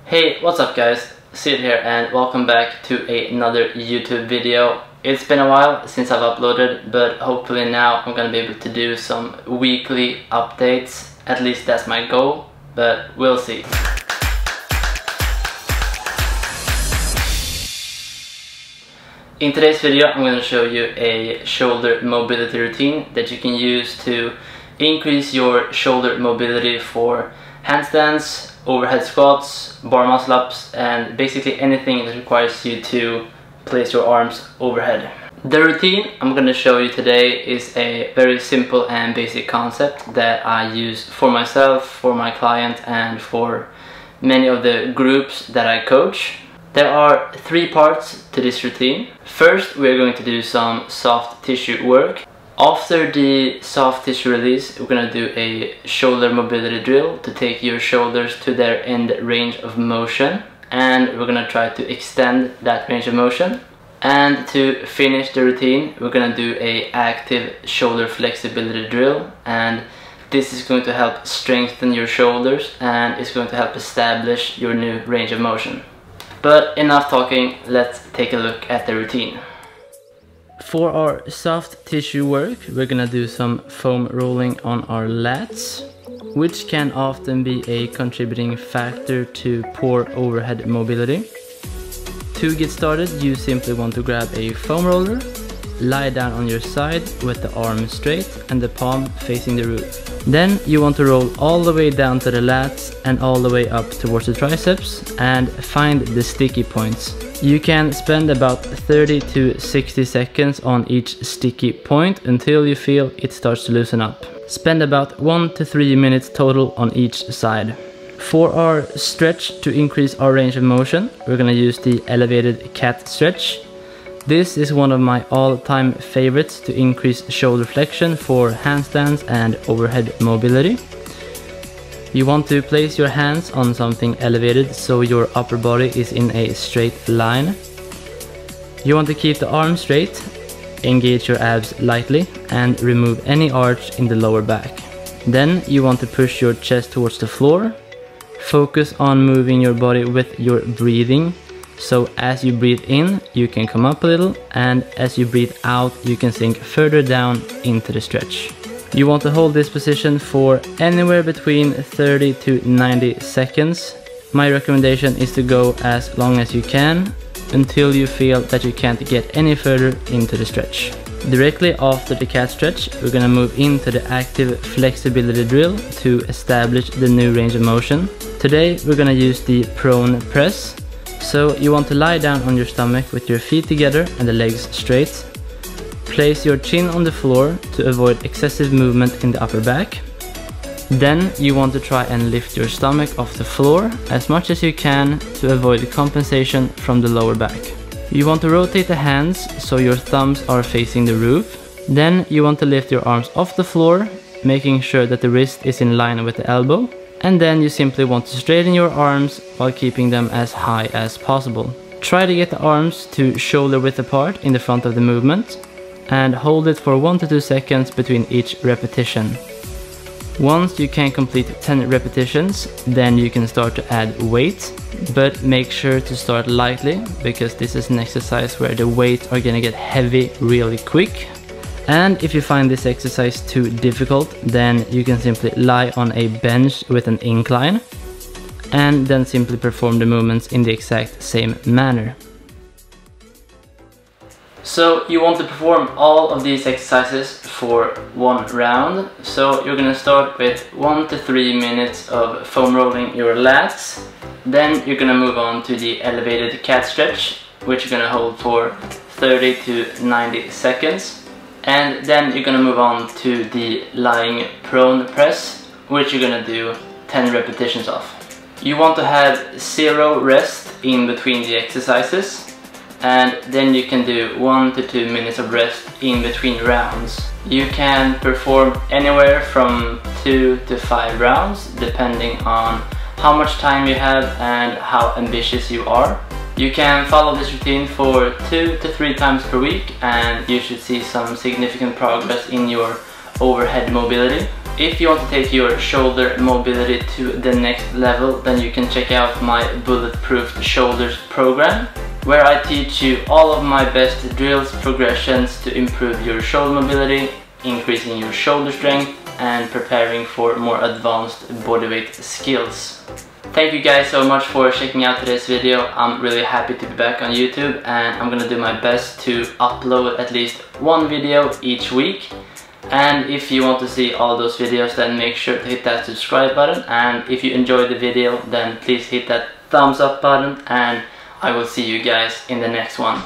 Hey, what's up guys? Sid here and welcome back to another YouTube video. It's been a while since I've uploaded, but hopefully now I'm gonna be able to do some weekly updates. At least that's my goal, but we'll see. In today's video I'm going to show you a shoulder mobility routine that you can use to increase your shoulder mobility for handstands, overhead squats, bar muscle ups, and basically anything that requires you to place your arms overhead. The routine I'm going to show you today is a very simple and basic concept that I use for myself, for my client, and for many of the groups that I coach. There are 3 parts to this routine. First, we're going to do some soft tissue work. After the soft tissue release, we're going to do a shoulder mobility drill to take your shoulders to their end range of motion. And we're going to try to extend that range of motion. And to finish the routine, we're going to do a active shoulder flexibility drill. And this is going to help strengthen your shoulders and it's going to help establish your new range of motion. But enough talking, let's take a look at the routine. For our soft tissue work, we're gonna do some foam rolling on our lats, which can often be a contributing factor to poor overhead mobility. To get started, you simply want to grab a foam roller, lie down on your side with the arm straight and the palm facing the roof. Then you want to roll all the way down to the lats and all the way up towards the triceps and find the sticky points. You can spend about 30 to 60 seconds on each sticky point until you feel it starts to loosen up. Spend about 1 to 3 minutes total on each side. For our stretch to increase our range of motion, we're going to use the elevated cat stretch. This is one of my all-time favorites to increase shoulder flexion for handstands and overhead mobility. You want to place your hands on something elevated so your upper body is in a straight line. You want to keep the arms straight, engage your abs lightly, and remove any arch in the lower back. Then you want to push your chest towards the floor. Focus on moving your body with your breathing. So as you breathe in, you can come up a little, and as you breathe out, you can sink further down into the stretch. You want to hold this position for anywhere between 30 to 90 seconds. My recommendation is to go as long as you can until you feel that you can't get any further into the stretch. Directly after the cat stretch, we're going to move into the active flexibility drill to establish the new range of motion. Today we're going to use the prone press. So you want to lie down on your stomach with your feet together and the legs straight. Place your chin on the floor to avoid excessive movement in the upper back. Then you want to try and lift your stomach off the floor as much as you can to avoid compensation from the lower back. You want to rotate the hands so your thumbs are facing the roof. Then you want to lift your arms off the floor, making sure that the wrist is in line with the elbow. And then you simply want to straighten your arms while keeping them as high as possible. Try to get the arms to shoulder width apart in the front of the movement and hold it for 1 to 2 seconds between each repetition. Once you can complete 10 repetitions, then you can start to add weight, but make sure to start lightly because this is an exercise where the weights are gonna get heavy really quick. And if you find this exercise too difficult, then you can simply lie on a bench with an incline and then simply perform the movements in the exact same manner. So you want to perform all of these exercises for 1 round. So you're going to start with 1 to 3 minutes of foam rolling your lats. Then you're going to move on to the elevated cat stretch, which you're going to hold for 30 to 90 seconds. And then you're going to move on to the lying prone press, which you're going to do 10 repetitions of. You want to have 0 rest in between the exercises, and then you can do 1 to 2 minutes of rest in between rounds. You can perform anywhere from 2 to 5 rounds depending on how much time you have and how ambitious you are. You can follow this routine for 2 to 3 times per week and you should see some significant progress in your overhead mobility. If you want to take your shoulder mobility to the next level, then you can check out my Bulletproof Shoulders program, where I teach you all of my best drills, progressions to improve your shoulder mobility, increasing your shoulder strength, and preparing for more advanced bodyweight skills. Thank you guys so much for checking out today's video. I'm really happy to be back on YouTube, and I'm gonna do my best to upload at least one video each week. And if you want to see all those videos, then make sure to hit that subscribe button, and if you enjoyed the video, then please hit that thumbs up button, and I will see you guys in the next one.